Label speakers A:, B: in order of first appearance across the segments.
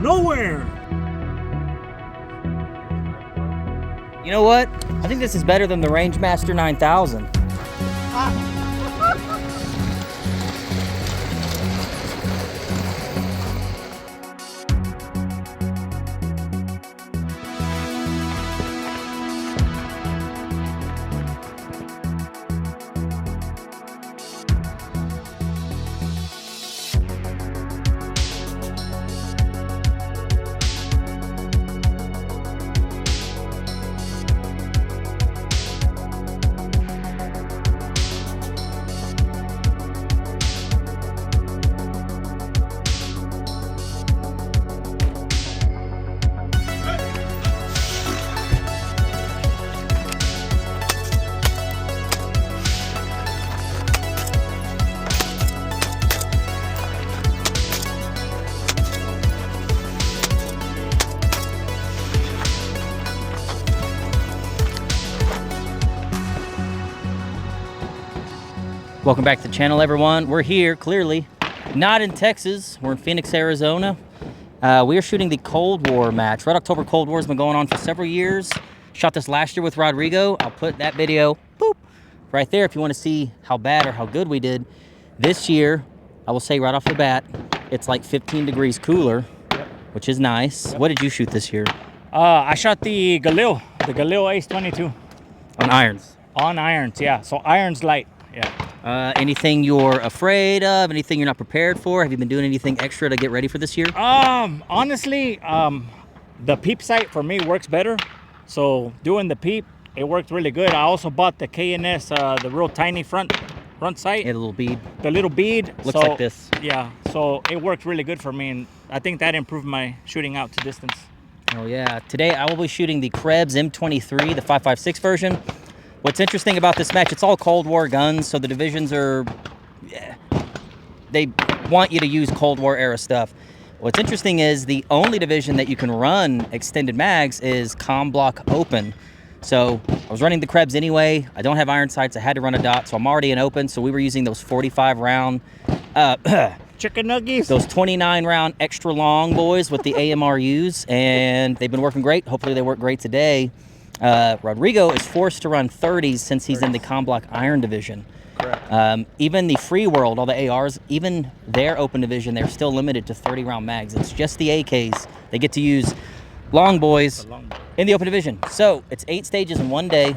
A: nowhere.
B: You know what? I think this is better than the Rangemaster 9000. Welcome back to the channel, everyone. We're here, clearly, not in Texas. We're in Phoenix, Arizona. We are shooting the Cold War match. Red October Cold War has been going on for several years. Shot this last year with Rodrigo. I'll put that video, boop, right there if you want to see how bad or how good we did. This year, I will say right off the bat, it's like 15 degrees cooler, which is nice. What did you shoot this year?
A: I shot the Galil Ace 22.
B: On irons?
A: On irons, yeah. So irons light, yeah.
B: Anything you're afraid of? Anything you're not prepared for? Have you been doing anything extra to get ready for this year?
A: Honestly, the peep sight for me works better. So doing the peep, it worked really good. I also bought the K&S, the real tiny front sight.
B: Yeah, the little bead.
A: The little bead.
B: Looks like this.
A: Yeah, so it worked really good for me, and I think that improved my shooting out to distance.
B: Oh yeah. Today I will be shooting the Krebs M23, the 5.56 version. What's interesting about this match, it's all Cold War guns, so the divisions are, they want you to use Cold War era stuff. What's interesting is the only division that you can run extended mags is Com Block Open. So I was running the Krebs anyway. I don't have iron sights. I had to run a dot, so I'm already in open. So we were using those 45 round,
A: chicken nuggets,
B: those 29 round extra long boys with the AMRUs, and they've been working great. Hopefully they work great today. Rodrigo is forced to run 30s since he's in the Com Block Iron division.
A: Correct.
B: Even the Free World, all the ARs, even their open division, they're still limited to 30 round mags. It's just the AKs. They get to use long boys in the open division. So it's 8 stages in one day.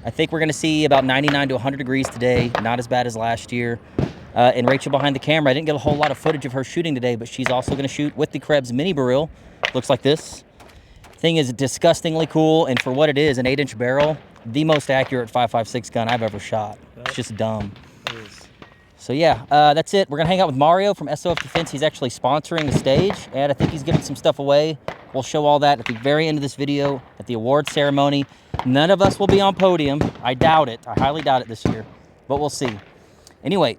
B: I think we're going to see about 99 to 100 degrees today. Not as bad as last year. And Rachel behind the camera, I didn't get a whole lot of footage of her shooting today, but she's also going to shoot with the Krebs mini barrel. Looks like this. Thing is disgustingly cool, and for what it is, an 8-inch barrel, the most accurate 5.56 gun I've ever shot. It's just dumb. So yeah, that's it. We're gonna hang out with Mario from SOF Defense. He's actually sponsoring the stage, and I think he's giving some stuff away. We'll show all that at the very end of this video at the award ceremony. None of us will be on podium. I doubt it. I highly doubt it this year, but we'll see. Anyway,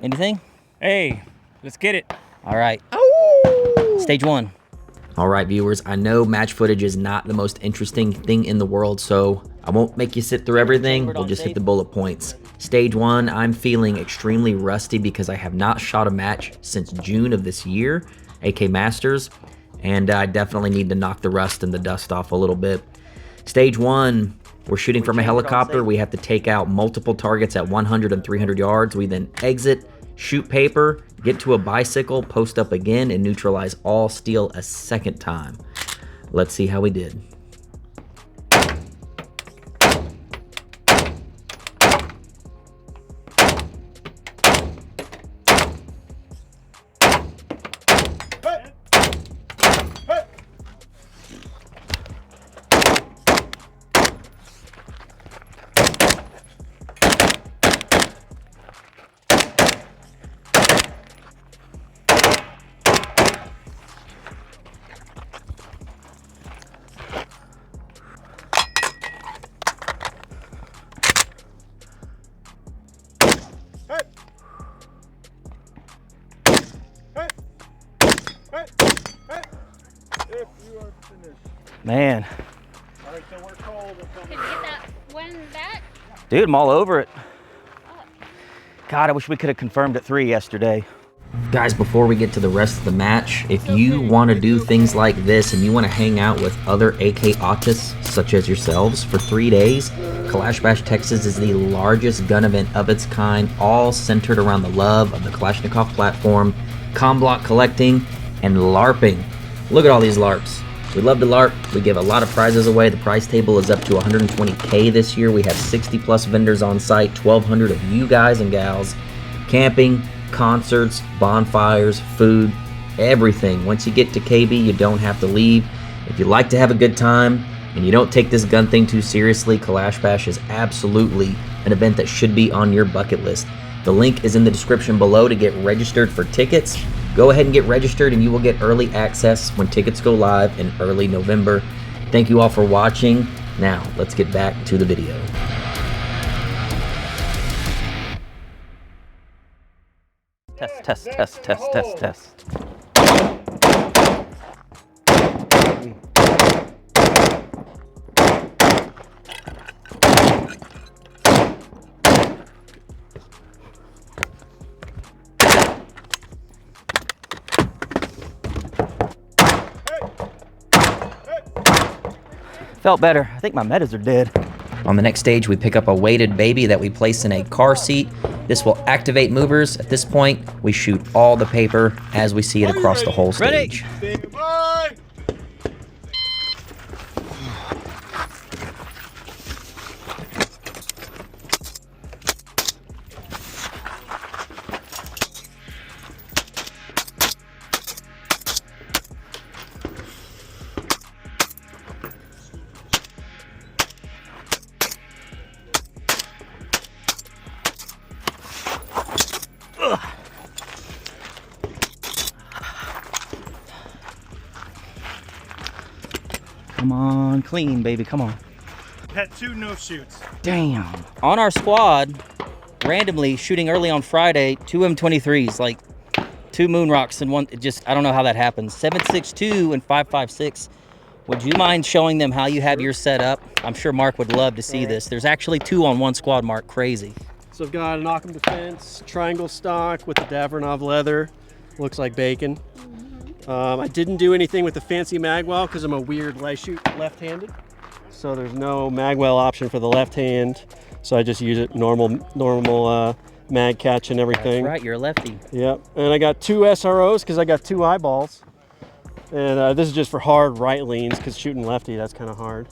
B: anything?
A: Hey, let's get it.
B: All right. Stage one. All right, viewers, I know match footage is not the most interesting thing in the world, so I won't make you sit through everything. We'll just hit the bullet points. Stage one, I'm feeling extremely rusty because I have not shot a match since June of this year, AK Masters, and I definitely need to knock the rust and the dust off a little bit. Stage one, we're shooting from a helicopter. We have to take out multiple targets at 100 and 300 yards. We then exit, shoot paper, get to a bicycle, post up again, and neutralize all steel a second time. Let's see how we did. Man.
A: All right, so we're cold.
C: Can you get that one back?
B: Dude, I'm all over it. God, I wish we could have confirmed at 3 yesterday. Guys, before we get to the rest of the match, if you want to do things like this and you want to hang out with other AK artists such as yourselves for 3 days, Kalash Bash Texas is the largest gun event of its kind, all centered around the love of the Kalashnikov platform, comm block collecting, and LARPing. Look at all these LARPs. We love to LARP. We give a lot of prizes away. The prize table is up to 120K this year. We have 60 plus vendors on site, 1,200 of you guys and gals, camping, concerts, bonfires, food, everything. Once you get to KB, you don't have to leave. If you like to have a good time and you don't take this gun thing too seriously, Kalash Bash is absolutely an event that should be on your bucket list. The link is in the description below to get registered for tickets. Go ahead and get registered and you will get early access when tickets go live in early November. Thank you all for watching. Now, let's get back to the video. Test. Felt better. I think my metas are dead. On the next stage, we pick up a weighted baby that we place in a car seat. This will activate movers. At this point, we shoot all the paper as we see it across the whole stage.
D: Ready?
B: Come on, clean, baby, come on.
D: Had 2 no shoots.
B: Damn. On our squad, randomly shooting early on Friday, 2 M23s, like 2 moon rocks and one, I don't know how that happens. 7.62 and 5.56. Would you mind showing them how you have yours set up? I'm sure Mark would love to see this. There's actually 2 on one squad, Mark, crazy.
E: So I've got an Occam Defense triangle stock with the Davronov leather. Looks like bacon. I didn't do anything with the fancy magwell because I'm a weird left-handed. So there's no magwell option for the left hand. So I just use it normal mag catch and everything.
B: That's right, you're a lefty.
E: Yep. And I got 2 SROs because I got 2 eyeballs. And this is just for hard right leans because shooting lefty, that's kind of hard.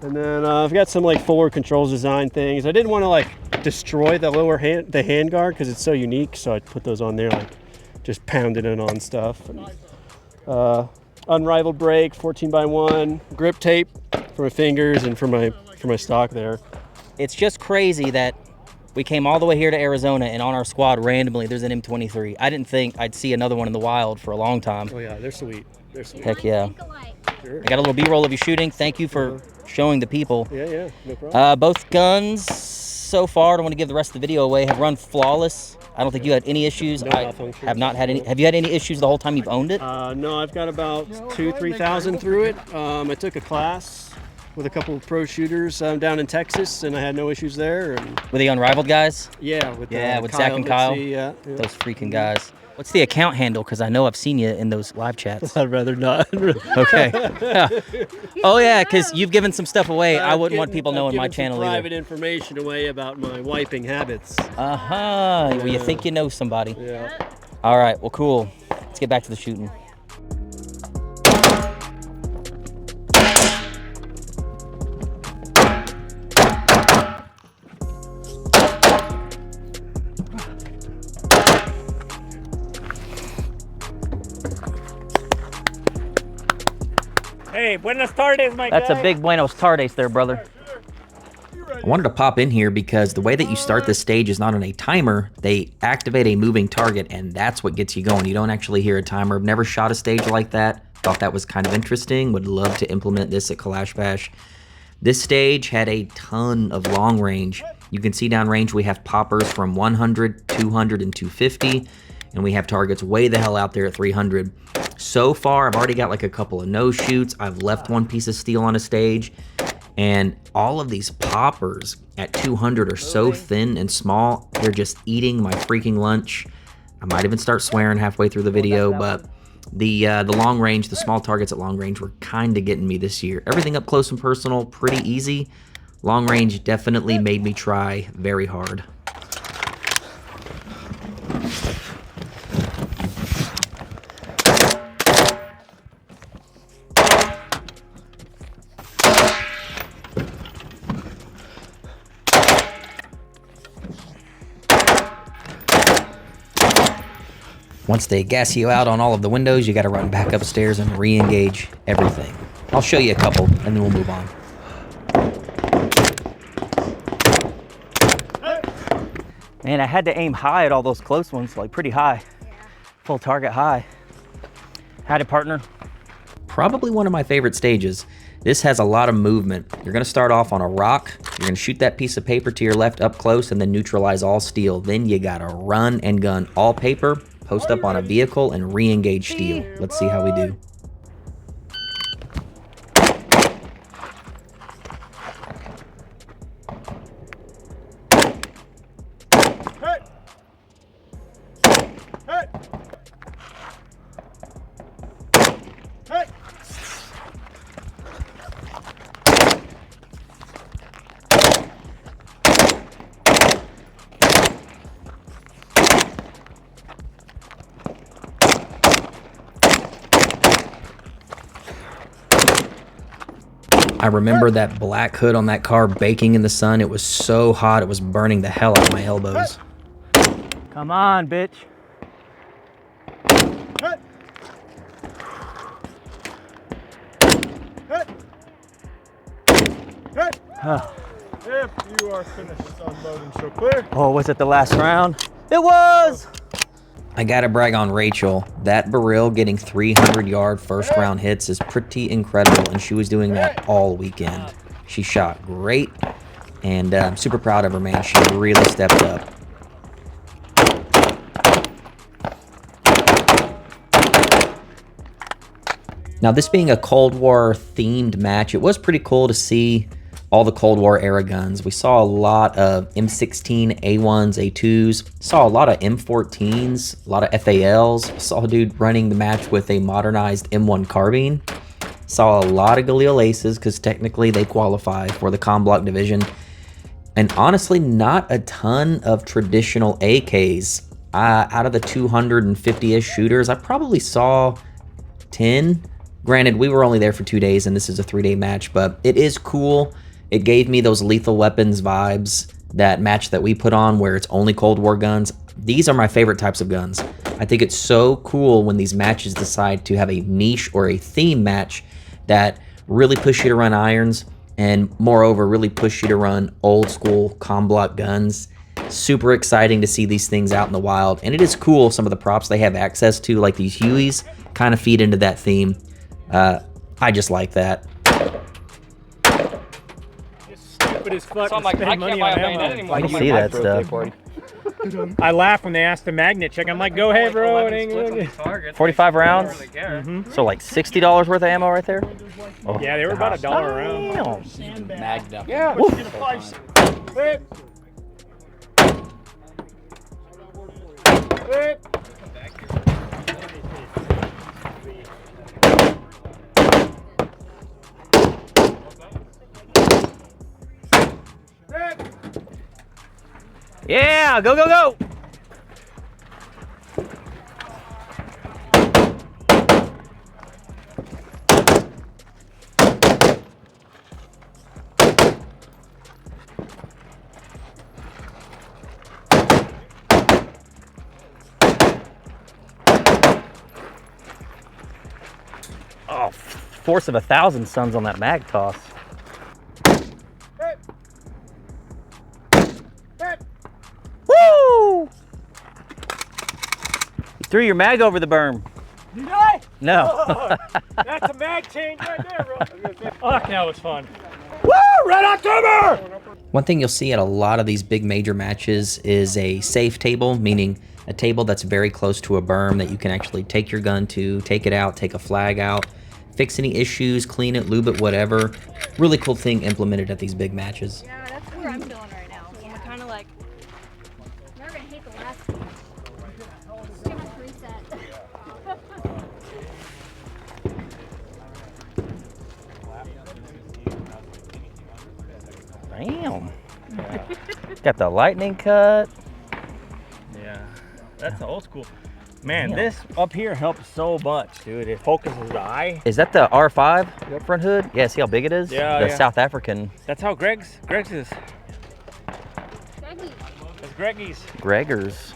E: And then I've got some like forward controls design things. I didn't want to like destroy the lower hand, the hand guard because it's so unique. So I put those on there, like just pounded it on stuff. And, unrivaled brake, 14x1, grip tape for my fingers and for my stock there.
B: It's just crazy that we came all the way here to Arizona and on our squad randomly there's an M23. I didn't think I'd see another one in the wild for a long time.
E: Oh yeah, they're sweet. They're sweet.
B: Heck yeah.
E: Sure.
B: I got a little B-roll of you shooting. Thank you for showing the people.
E: Yeah, no problem.
B: Both guns so far, I don't want to give the rest of the video away, have run flawless. I don't think you had any issues.
E: No
B: I
E: malfunctions.
B: have not had any. Have you had any issues the whole time you've owned it?
E: No, I've got about 2,000-3,000 through it. I took a class with a couple of pro shooters down in Texas, and I had no issues there. And
B: With the Unrivaled guys?
E: yeah, with
B: Zach
E: Kyle
B: and Kyle.
E: Mitzi, yeah.
B: Those freaking guys. What's the account handle? Because I know I've seen you in those live chats.
E: I'd rather not.
B: Okay. Oh yeah, because you've given some stuff away. I wouldn't want people knowing my channel
E: private
B: either.
E: information away about my wiping habits.
B: Well, you think you know somebody.
E: Yeah.
B: All right. Well, cool. Let's get back to the shooting.
A: Hey, buenas tardes, my
B: That's
A: guy.
B: a big buenos tardes there, brother.
F: I wanted to pop in here because the way that you start this stage is not on a timer. They activate a moving target, and that's what gets you going. You don't actually hear a timer. I've never shot a stage like that. Thought that was kind of interesting. Would love to implement this at Kalash Bash. This stage had a ton of long range. You can see downrange we have poppers from 100, 200, and 250. And we have targets way the hell out there at 300. So far, I've already got like a couple of no shoots. I've left one piece of steel on a stage. And all of these poppers at 200 are so thin and small, they're just eating my freaking lunch. I might even start swearing halfway through the video, but the long range, the small targets at long range were kind of getting me this year. Everything up close and personal, pretty easy. Long range definitely made me try very hard. Once they gas you out on all of the windows, you got to run back upstairs and re-engage everything. I'll show you a couple, and then we'll move on.
B: Man, I had to aim high at all those close ones, like pretty high. Full target high. Had it, partner.
F: Probably one of my favorite stages. This has a lot of movement. You're going to start off on a rock. You're going to shoot that piece of paper to your left up close and then neutralize all steel. Then you got to run and gun all paper, post up on a vehicle, and re-engage steel. Let's see how we do. I remember that black hood on that car baking in the sun. It was so hot, it was burning the hell out of my elbows.
B: Come on, bitch.
D: If you are finished unloading, so clear.
B: Oh, was it the last round? It was!
F: I gotta brag on Rachel. That barrel getting 300-yard first-round hits is pretty incredible, and she was doing that all weekend. She shot great, and I'm super proud of her, man. She really stepped up. Now, this being a Cold War-themed match, it was pretty cool to see all the Cold War era guns. We saw a lot of M16, A1s, A2s, saw a lot of M14s, a lot of FALs, saw a dude running the match with a modernized M1 carbine, saw a lot of Galil Aces because technically they qualify for the Com Block division, and honestly not a ton of traditional AKs. Out of the 250-ish shooters, I probably saw 10. Granted, we were only there for 2 days and this is a 3-day match, but it is cool. It gave me those Lethal Weapons vibes, that match that we put on where it's only Cold War guns. These are my favorite types of guns. I think it's so cool when these matches decide to have a niche or a theme match that really push you to run irons and moreover really push you to run old school Com Block guns. Super exciting to see these things out in the wild, and it is cool some of the props they have access to, like these Hueys, kind of feed into that theme. I just like that.
A: Stupid as fuck.
G: So I'm like, I can't buy a bayonet anymore.
B: I see that stuff.
A: I laugh when they ask the magnet check. I'm like, go ahead, bro. It ain't good.
B: 45 rounds? So like $60 worth of ammo right there? Oh,
A: Yeah, they were about $1 a round.
B: damn.
G: Magged up.
A: Yeah.
B: Yeah, go, go, go! Oh, force of 1,000 suns on that mag toss. Woo! You threw your mag over the berm.
A: Did I?
B: No.
A: That's a mag change right there, bro. Oh, that was fun. Woo! Red October!
F: One thing you'll see at a lot of these big major matches is a safe table, meaning a table that's very close to a berm that you can actually take your gun to, take it out, take a flag out, fix any issues, clean it, lube it, whatever. Really cool thing implemented at these big matches.
C: Yeah, that's where I'm feeling right now. So I'm kind of like, I'm never gonna hate the last one.
B: Damn. Got the lightning cut.
A: Yeah, that's old school. Man,
B: Damn.
A: this up here helps so much, dude. It focuses the eye.
B: Is that the R5 front hood? Yeah, see how big it is?
A: Yeah,
B: The
A: yeah.
B: South African
A: That's how Greg's is.
C: Greggy.
A: That's Greggy's.
B: Gregor's.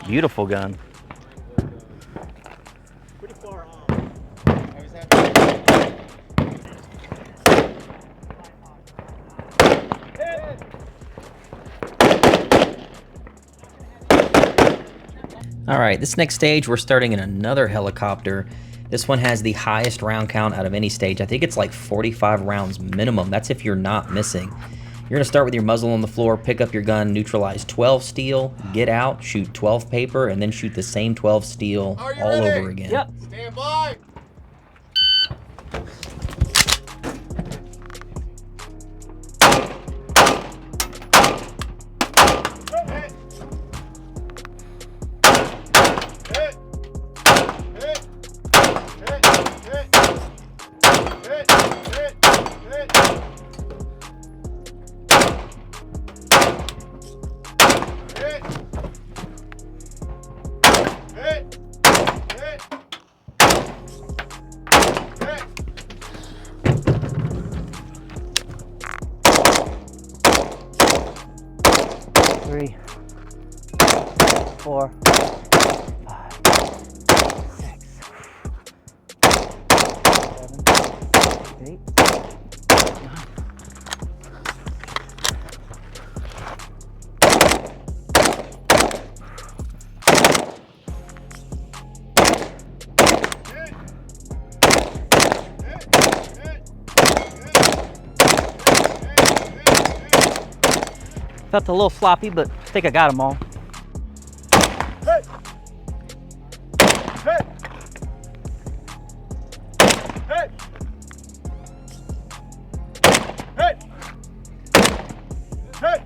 B: Beautiful gun. All right, this next stage, we're starting in another helicopter. This one has the highest round count out of any stage. I think it's like 45 rounds minimum. That's if you're not missing. You're gonna start with your muzzle on the floor, pick up your gun, neutralize 12 steel, get out, shoot 12 paper, and then shoot the same 12 steel all over again. Yep.
D: Stand by.
B: Three, 4, 5, 6, 7, 8, 9. Felt a little sloppy, but I think I got them all.
D: Hey. Hey. Hey. Hey. Hey.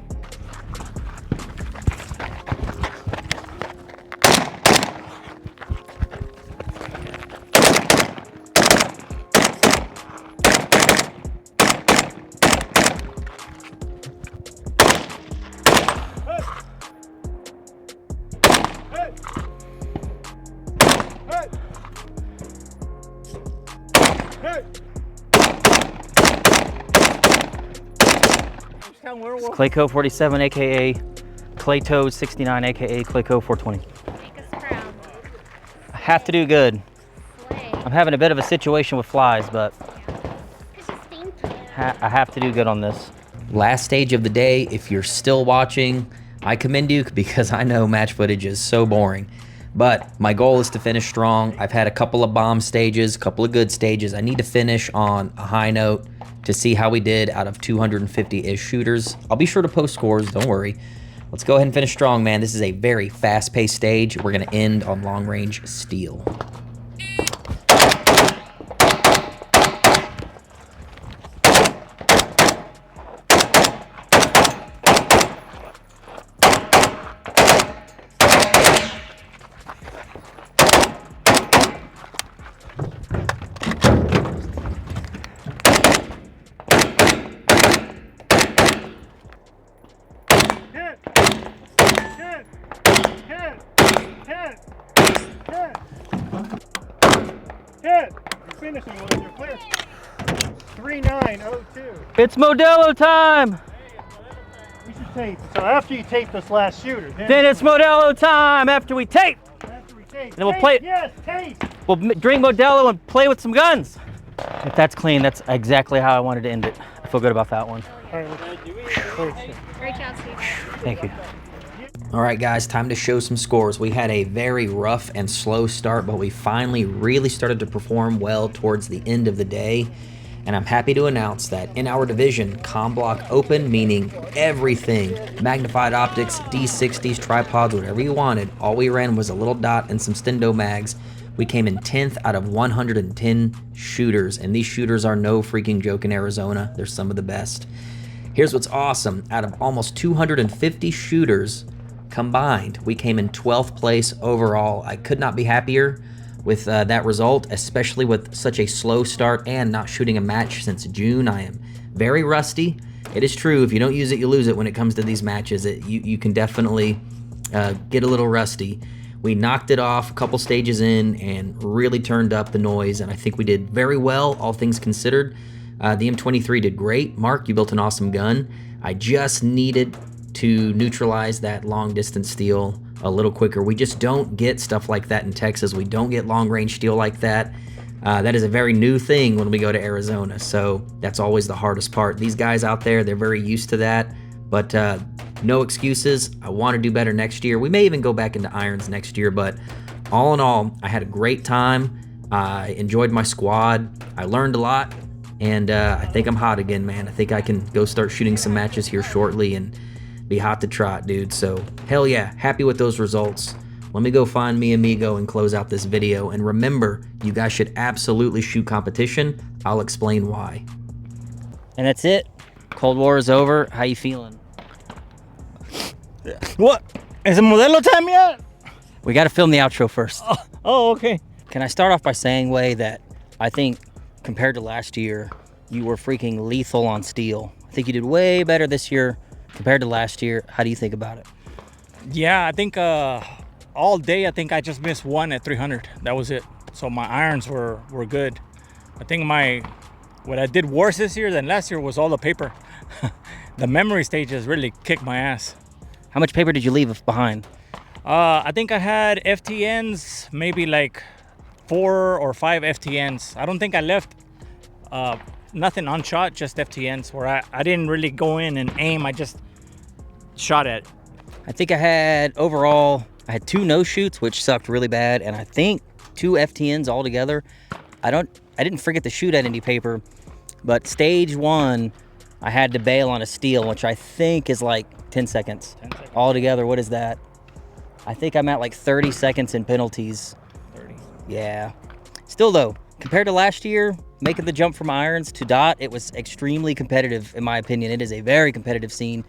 B: It's Clayco 47, aka Clayto 69, aka Clayco 420.
C: Make us proud.
B: I have to do good.
C: Slay.
B: I'm having a bit of a situation with flies, but
C: Cause you stink.
B: I have to do good on this.
F: Last stage of the day, if you're still watching, I commend you because I know match footage is so boring. But my goal is to finish strong. I've had a couple of bomb stages, a couple of good stages. I need to finish on a high note to see how we did out of 250-ish shooters. I'll be sure to post scores, don't worry. Let's go ahead and finish strong, man. This is a very fast-paced stage. We're gonna end on long-range steel.
D: Finishing one, you're clear. 3902.
B: It's Modelo time!
D: We should tape. So after you tape this last shooter,
B: Then it's Modelo time after we tape!
D: after we tape.
B: Then we'll
D: tape,
B: play-
D: Yes, tape.
B: We'll drink Modelo and play with some guns. If that's clean, that's exactly how I wanted to end it. I feel good about that one.
D: All right, let's
C: Great job, Steve.
B: Thank you.
F: All right, guys, time to show some scores. We had a very rough and slow start, but we finally really started to perform well towards the end of the day. And I'm happy to announce that in our division, comm block open, meaning everything, magnified optics, D60s, tripods, whatever you wanted. All we ran was a little dot and some stendo mags. We came in 10th out of 110 shooters, and these shooters are no freaking joke in Arizona. They're some of the best. Here's what's awesome. Out of almost 250 shooters combined, we came in 12th place overall. I could not be happier with that result, especially with such a slow start and not shooting a match since June. I am very rusty, It is true. If you don't use it, you lose it when it comes to these matches. You can definitely get a little rusty. We knocked it off a couple stages in and really turned up the noise, and I think we did very well, all things considered. The M23 did great. Mark, you built an awesome gun. I just needed to neutralize that long distance steel a little quicker. We just don't get stuff like that in Texas. We don't get long range steel like that. That is a very new thing when we go to Arizona, so that's always the hardest part. These guys out there, they're very used to that, but no excuses. I want to do better next year. We may even go back into irons next year, but all in all, I had a great time. I enjoyed my squad. I learned a lot, and I think I'm hot again, man. I think I can go start shooting some matches here shortly and be hot to trot, dude. So hell yeah, happy with those results. Let me go find mi amigo and close out this video. And remember, you guys should absolutely shoot competition. I'll explain why.
B: And that's it. Cold War is over. How you feeling?
A: What? Is it Modelo time yet?
B: We got to film the outro first.
A: Oh, okay.
B: Can I start off by saying, Way, that I think compared to last year, you were freaking lethal on steel. I think you did way better this year compared to last year. How do you think about it?
A: Yeah, I think all day, I think I just missed one at 300. That was it. So my irons were good. I think what I did worse this year than last year was all the paper. The memory stages really kicked my ass.
B: How much paper did you leave behind?
A: I think I had FTNs, maybe like 4 or 5 FTNs. I don't think I left nothing unshot, just FTNs, where I didn't really go in and aim. I just shot at.
B: I think I had overall, I had 2 no shoots, which sucked really bad, and I think 2 FTNs altogether. I didn't forget to shoot at any paper, but stage 1, I had to bail on a steel, which I think is like 10 seconds.
A: 10 seconds.
B: Altogether. What is that? I think I'm at like 30 seconds in penalties.
A: 30.
B: Yeah. Still though, compared to last year, making the jump from irons to dot, it was extremely competitive in my opinion. It is a very competitive scene.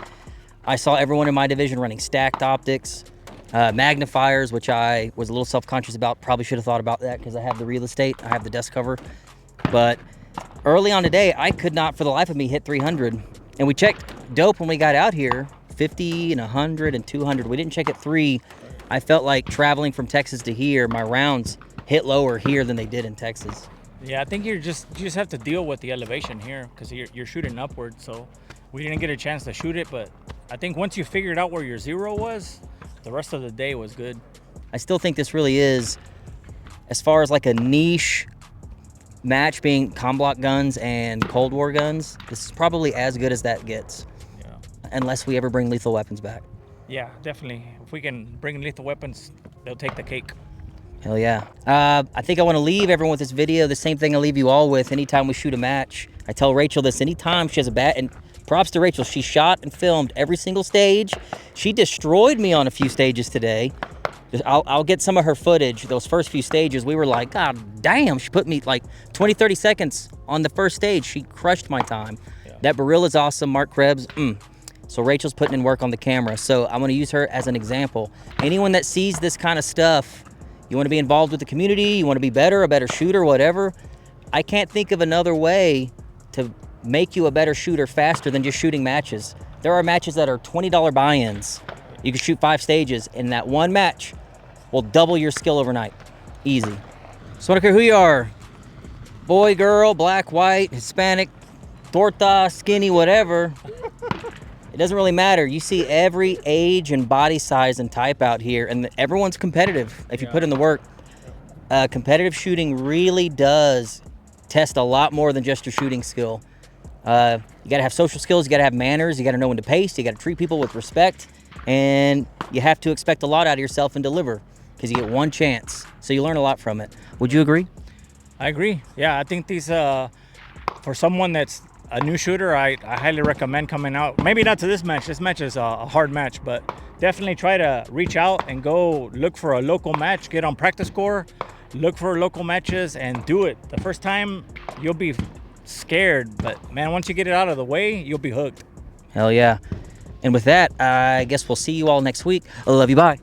B: I saw everyone in my division running stacked optics, magnifiers, which I was a little self-conscious about. Probably should have thought about that because I have the real estate, I have the desk cover. But early on today, I could not for the life of me hit 300. And we checked dope when we got out here, 50 and 100 and 200. We didn't check at 3. I felt like traveling from Texas to here, my rounds hit lower here than they did in Texas.
A: Yeah, I think you just have to deal with the elevation here because you're shooting upward. So we didn't get a chance to shoot it, but I think once you figured out where your 0 was, the rest of the day was good.
B: I still think this really is, as far as like a niche match being comblock guns and Cold War guns, this is probably as good as that gets.
A: Yeah.
B: Unless we ever bring lethal weapons back.
A: Yeah, definitely. If we can bring lethal weapons, they'll take the cake.
B: Hell yeah. I think I want to leave everyone with this video. The same thing I leave you all with anytime we shoot a match. I tell Rachel this anytime she has a bat, and props to Rachel. She shot and filmed every single stage. She destroyed me on a few stages today. I'll get some of her footage. Those first few stages, we were like, God damn, she put me like 20, 30 seconds on the first stage. She crushed my time. Yeah. That barrel is awesome, Mark Krebs. So Rachel's putting in work on the camera. So I'm gonna use her as an example. Anyone that sees this kind of stuff, you wanna be involved with the community, you wanna be better, a better shooter, whatever. I can't think of another way to make you a better shooter faster than just shooting matches. There are matches that are $20 buy-ins. You can shoot 5 stages, and that one match will double your skill overnight. Easy. So I don't care who you are, boy, girl, black, white, Hispanic, torta, skinny, whatever. It doesn't really matter. You see every age and body size and type out here, and everyone's competitive if you put in the work. Competitive shooting really does test a lot more than just your shooting skill. You gotta have social skills, you gotta have manners, you gotta know when to pace, you gotta treat people with respect, and you have to expect a lot out of yourself and deliver because you get one chance. So you learn a lot from it. Would you agree?
A: I agree. Yeah, I think these, for someone that's a new shooter, I highly recommend coming out. Maybe not to this match. This match is a hard match, but definitely try to reach out and go look for a local match, get on practice score, look for local matches and do it. The first time you'll be scared, but man, once you get it out of the way, you'll be hooked.
B: Hell yeah. And with that, I guess we'll see you all next week. I love you. Bye.